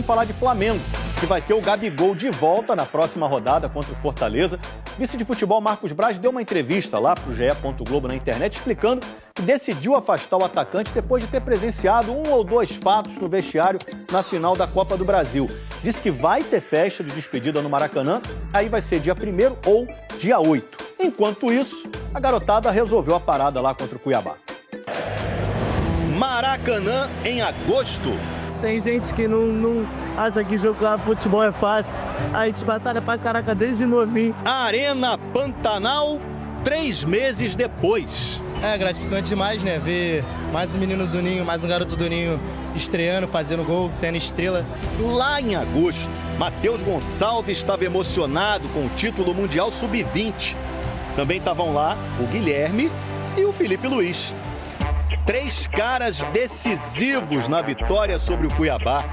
vamos falar de Flamengo, que vai ter o Gabigol de volta na próxima rodada contra o Fortaleza. O vice de futebol Marcos Braz deu uma entrevista lá para o GE. Globo na internet explicando que decidiu afastar o atacante depois de ter presenciado 1 ou 2 fatos no vestiário na final da Copa do Brasil. Disse que vai ter festa de despedida no Maracanã, aí vai ser dia 1º ou dia 8. Enquanto isso, a garotada resolveu a parada lá contra o Cuiabá. Maracanã em agosto. Tem gente que não acha que jogar futebol é fácil. A gente batalha pra caraca desde novinho. Arena Pantanal, 3 meses depois. É gratificante demais, né? Ver mais um menino do Ninho, mais um garoto do Ninho estreando, fazendo gol, tendo estrela. Lá em agosto, Matheus Gonçalves estava emocionado com o título mundial sub-20. Também estavam lá o Guilherme e o Felipe Luiz. 3 caras decisivos na vitória sobre o Cuiabá.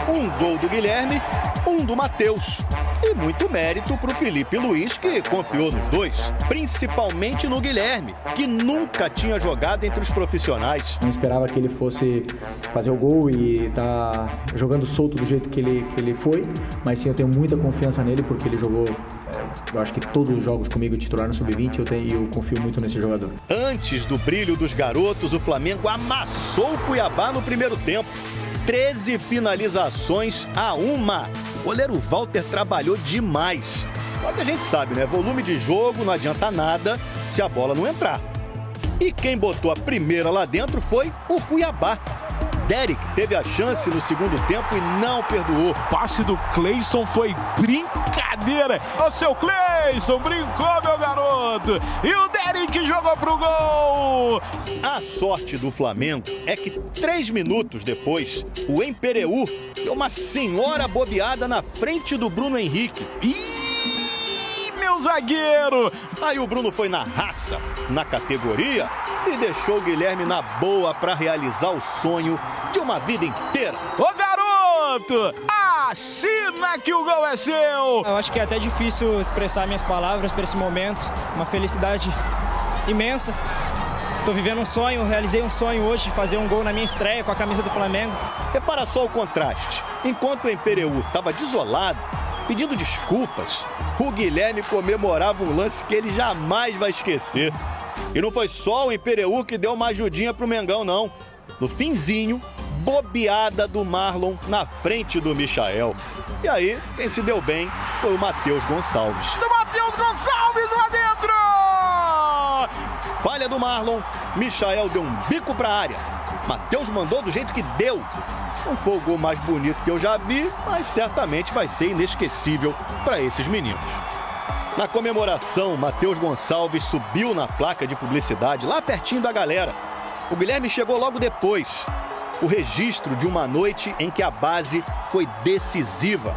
Um gol do Guilherme, um do Matheus. E muito mérito para o Felipe Luiz, que confiou nos dois. Principalmente no Guilherme, que nunca tinha jogado entre os profissionais. Não esperava que ele fosse fazer o gol e tá jogando solto do jeito que ele foi. Mas sim, eu tenho muita confiança nele, porque ele jogou, eu acho que todos os jogos comigo titular no Sub-20, eu confio muito nesse jogador. Antes do brilho dos garotos, o Flamengo amassou o Cuiabá no primeiro tempo. 13 finalizações a 1. O goleiro Walter trabalhou demais. Só que a gente sabe, né? Volume de jogo não adianta nada se a bola não entrar. E quem botou a primeira lá dentro foi o Cuiabá. Derek teve a chance no segundo tempo e não perdoou. Passe do Cleison foi brincadeira. O seu Cleison brincou, meu garoto. E o Derek jogou pro gol. A sorte do Flamengo é que 3 minutos depois, o Empereu deu uma senhora bobeada na frente do Bruno Henrique. Meu zagueiro! Aí o Bruno foi na raça, na categoria, e deixou o Guilherme na boa para realizar o sonho de uma vida inteira. Ô garoto, assina que o gol é seu! Eu acho que é até difícil expressar minhas palavras para esse momento. Uma felicidade imensa. Tô vivendo um sonho, realizei um sonho hoje, fazer um gol na minha estreia com a camisa do Flamengo. Repara só o contraste. Enquanto o Empereu estava desolado, pedindo desculpas, o Guilherme comemorava um lance que ele jamais vai esquecer. E não foi só o Empereu que deu uma ajudinha pro Mengão, não. No finzinho, bobeada do Marlon na frente do Michael. E aí, quem se deu bem foi o Matheus Gonçalves. Do Matheus Gonçalves lá dentro! Falha do Marlon, Michael deu um bico pra área. Matheus mandou do jeito que deu. Não foi o gol mais bonito que eu já vi, mas certamente vai ser inesquecível para esses meninos. Na comemoração, Matheus Gonçalves subiu na placa de publicidade, lá pertinho da galera. O Guilherme chegou logo depois. O registro de uma noite em que a base foi decisiva.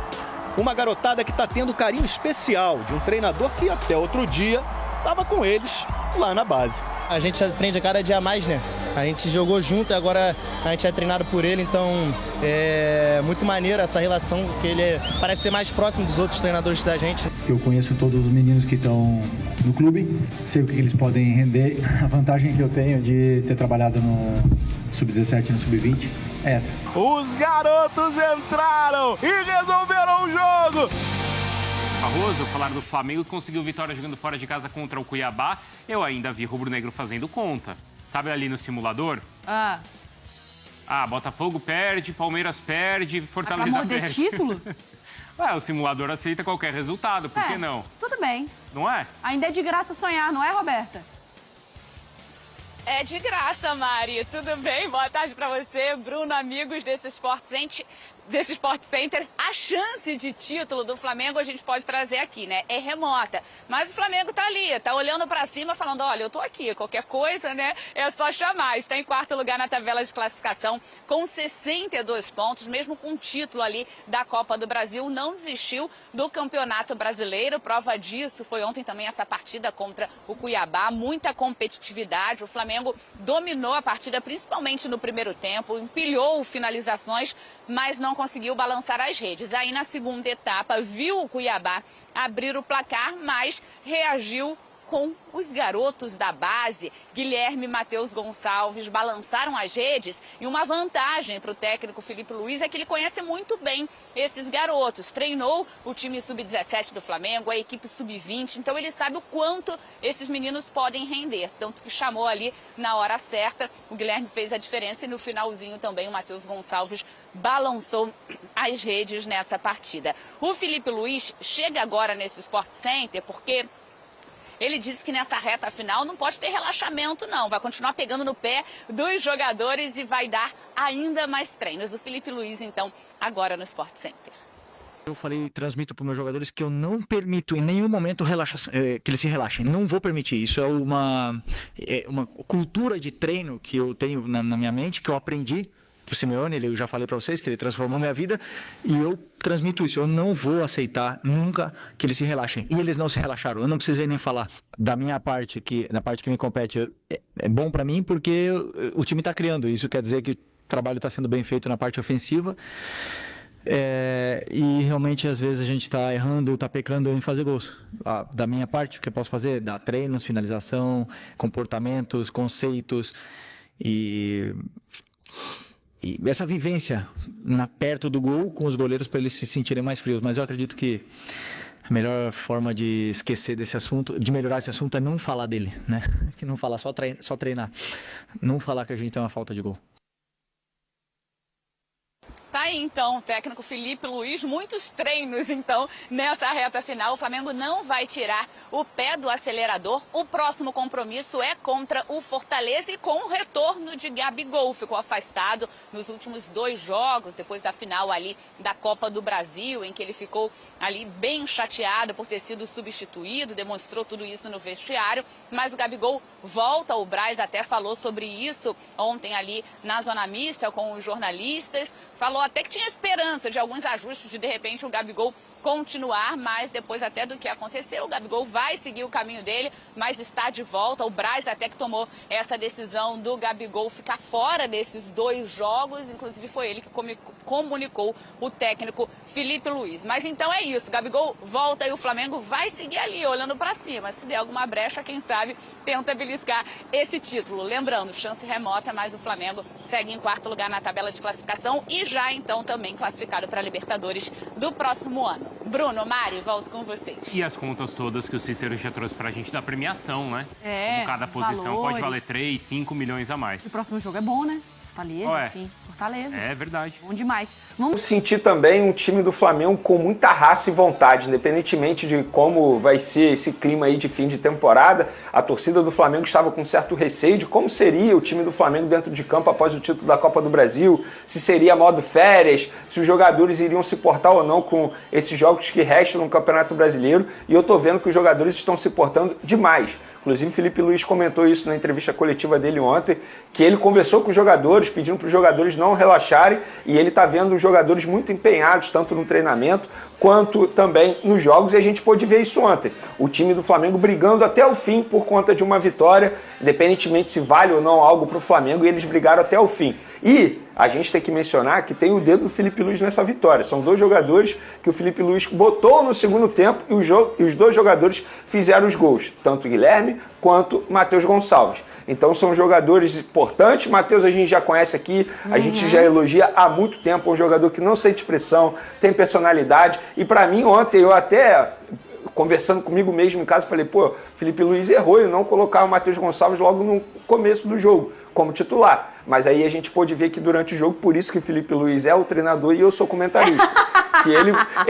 Uma garotada que está tendo carinho especial de um treinador que até outro dia estava com eles lá na base. A gente aprende a cada dia mais, né? A gente jogou junto e agora a gente é treinado por ele, então é muito maneiro essa relação, que ele parece ser mais próximo dos outros treinadores da gente. Eu conheço todos os meninos que estão no clube, sei o que eles podem render. A vantagem que eu tenho de ter trabalhado no Sub-17 e no Sub-20 é essa. Os garotos entraram e resolveram o jogo! Barroso, falar do Flamengo que conseguiu vitória jogando fora de casa contra o Cuiabá. Eu ainda vi rubro-negro fazendo conta. Sabe ali no simulador? Botafogo perde, Palmeiras perde, Fortaleza perde. Título? O simulador aceita qualquer resultado, por que não? Tudo bem. Não é? Ainda é de graça sonhar, não é, Roberta? É de graça, Mari. Tudo bem? Boa tarde pra você, Bruno, amigos desse Sport Center. A chance de título do Flamengo a gente pode trazer aqui, né? É remota. Mas o Flamengo tá ali, tá olhando pra cima, falando, olha, eu tô aqui, qualquer coisa, né? É só chamar. Está em 4º lugar na tabela de classificação, com 62 pontos, mesmo com o título ali da Copa do Brasil. Não desistiu do Campeonato Brasileiro. Prova disso foi ontem também essa partida contra o Cuiabá. Muita competitividade. O Flamengo dominou a partida, principalmente no primeiro tempo, empilhou finalizações, mas não conseguiu balançar as redes. Aí na segunda etapa viu o Cuiabá abrir o placar, mas reagiu com os garotos da base. Guilherme e Matheus Gonçalves balançaram as redes e uma vantagem para o técnico Felipe Luiz é que ele conhece muito bem esses garotos. Treinou o time sub-17 do Flamengo, a equipe sub-20, então ele sabe o quanto esses meninos podem render. Tanto que chamou ali na hora certa, o Guilherme fez a diferença e no finalzinho também o Matheus Gonçalves balançou as redes nessa partida. O Felipe Luiz chega agora nesse Sport Center porque ele disse que nessa reta final não pode ter relaxamento, não. Vai continuar pegando no pé dos jogadores e vai dar ainda mais treinos. O Felipe Luiz, então, agora no Sport Center. Eu falei, transmito para os meus jogadores que eu não permito em nenhum momento que eles se relaxem. Não vou permitir. Isso é uma cultura de treino que eu tenho na minha mente, que eu aprendi. O Simeone, eu já falei para vocês que ele transformou minha vida e eu transmito isso. Eu não vou aceitar nunca que eles se relaxem. E eles não se relaxaram. Eu não precisei nem falar. Da minha parte, na parte que me compete, é bom para mim porque o time está criando. Isso quer dizer que o trabalho está sendo bem feito na parte ofensiva. E realmente às vezes a gente está errando, está pecando em fazer gols. Da minha parte, o que eu posso fazer? Dar treinos, finalização, comportamentos, conceitos e essa vivência perto do gol com os goleiros para eles se sentirem mais frios. Mas eu acredito que a melhor forma de esquecer desse assunto, de melhorar esse assunto, é não falar dele, né? Que não falar, só treinar. Não falar que a gente tem uma falta de gol. Tá aí, então, o técnico Felipe Luiz, muitos treinos, então, nessa reta final. O Flamengo não vai tirar o pé do acelerador. O próximo compromisso é contra o Fortaleza e com o retorno de Gabigol. Ficou afastado nos últimos 2 jogos, depois da final ali da Copa do Brasil, em que ele ficou ali bem chateado por ter sido substituído, demonstrou tudo isso no vestiário. Mas o Gabigol volta, o Braz até falou sobre isso ontem ali na zona mista com os jornalistas. Falou até que tinha esperança de alguns ajustes, de repente o Gabigol continuar, mas depois até do que aconteceu, o Gabigol vai seguir o caminho dele, mas está de volta. O Braz até que tomou essa decisão do Gabigol ficar fora desses 2 jogos, inclusive foi ele que comunicou o técnico Felipe Luiz. Mas então é isso, o Gabigol volta e o Flamengo vai seguir ali, olhando para cima. Se der alguma brecha, quem sabe tenta beliscar esse título. Lembrando, chance remota, mas o Flamengo segue em 4º lugar na tabela de classificação e já então também classificado para a Libertadores do próximo ano. Bruno, Mário, volto com vocês. E as contas todas que o Cícero já trouxe pra gente da premiação, né? Como cada posição valores. pode valer 3, 5 milhões a mais. O próximo jogo é bom, né? Fortaleza, enfim. Fortaleza. É verdade. Bom demais. Eu senti também um time do Flamengo com muita raça e vontade, independentemente de como vai ser esse clima aí de fim de temporada. A torcida do Flamengo estava com certo receio de como seria o time do Flamengo dentro de campo após o título da Copa do Brasil, se seria modo férias, se os jogadores iriam se portar ou não com esses jogos que restam no Campeonato Brasileiro. E eu tô vendo que os jogadores estão se portando demais. Inclusive, Felipe Luiz comentou isso na entrevista coletiva dele ontem, que ele conversou com os jogadores, pedindo para os jogadores não relaxarem, e ele está vendo os jogadores muito empenhados, tanto no treinamento quanto também nos jogos, e a gente pôde ver isso ontem. O time do Flamengo brigando até o fim por conta de uma vitória, independentemente se vale ou não algo para o Flamengo, e eles brigaram até o fim. E a gente tem que mencionar que tem o dedo do Felipe Luiz nessa vitória. São 2 jogadores que o Felipe Luiz botou no segundo tempo e os 2 jogadores fizeram os gols, tanto o Guilherme quanto o Matheus Gonçalves. Então são jogadores importantes. Matheus a gente já conhece aqui, a gente já elogia há muito tempo. É um jogador que não sente pressão, tem personalidade. E para mim ontem eu até, conversando comigo mesmo em casa, falei, Felipe Luiz errou em não colocar o Matheus Gonçalves logo no começo do jogo como titular. Mas aí a gente pôde ver que durante o jogo, por isso que o Felipe Luiz é o treinador e eu sou comentarista. Que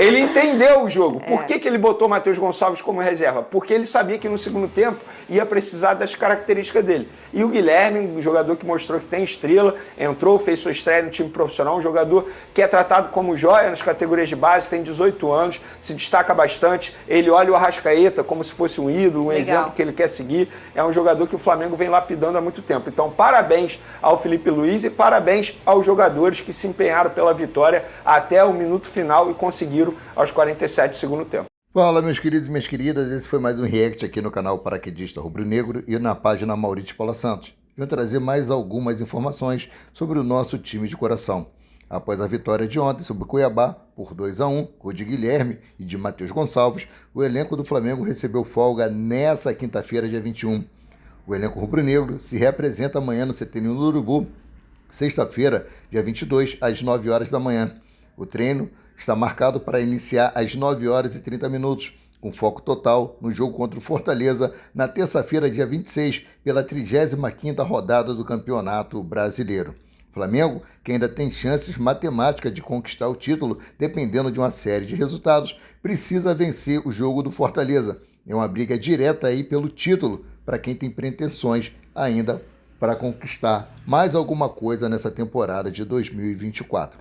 ele entendeu o jogo. Por que ele botou o Matheus Gonçalves como reserva? Porque ele sabia que no segundo tempo ia precisar das características dele. E o Guilherme, um jogador que mostrou que tem estrela, entrou, fez sua estreia no time profissional, um jogador que é tratado como joia nas categorias de base, tem 18 anos, se destaca bastante. Ele olha o Arrascaeta como se fosse um ídolo, um exemplo que ele quer seguir. É um jogador que o Flamengo vem lapidando há muito tempo. Então, parabéns ao Felipe Luiz e parabéns aos jogadores que se empenharam pela vitória até o minuto final e conseguiram aos 47 do segundo tempo. Fala, meus queridos e minhas queridas, esse foi mais um react aqui no canal Paraquedista Rubro-Negro e na página Maurício Paula Santos. Vou trazer mais algumas informações sobre o nosso time de coração. Após a vitória de ontem sobre o Cuiabá por 2-1, gol de Guilherme e de Matheus Gonçalves, o elenco do Flamengo recebeu folga nessa quinta-feira, dia 21. O elenco rubro-negro se reapresenta amanhã no CT Ninho do Urubu, sexta-feira, dia 22, às 9 horas da manhã. O treino está marcado para iniciar às 9 horas e 30 minutos, com foco total no jogo contra o Fortaleza, na terça-feira, dia 26, pela 35ª rodada do Campeonato Brasileiro. Flamengo, que ainda tem chances matemáticas de conquistar o título, dependendo de uma série de resultados, precisa vencer o jogo do Fortaleza. É uma briga direta aí pelo título para quem tem pretensões ainda para conquistar mais alguma coisa nessa temporada de 2024.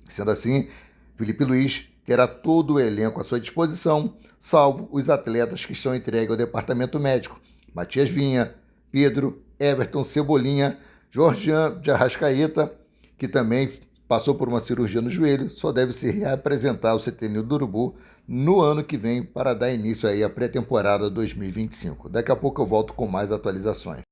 Sendo assim, Felipe Luiz terá todo o elenco à sua disposição, salvo os atletas que estão entregues ao departamento médico: Matias Vinha, Pedro, Everton, Cebolinha, Jorjan de Arrascaeta, que também passou por uma cirurgia no joelho, só deve se reapresentar ao CT Ninho do Urubu no ano que vem para dar início aí à pré-temporada 2025. Daqui a pouco eu volto com mais atualizações.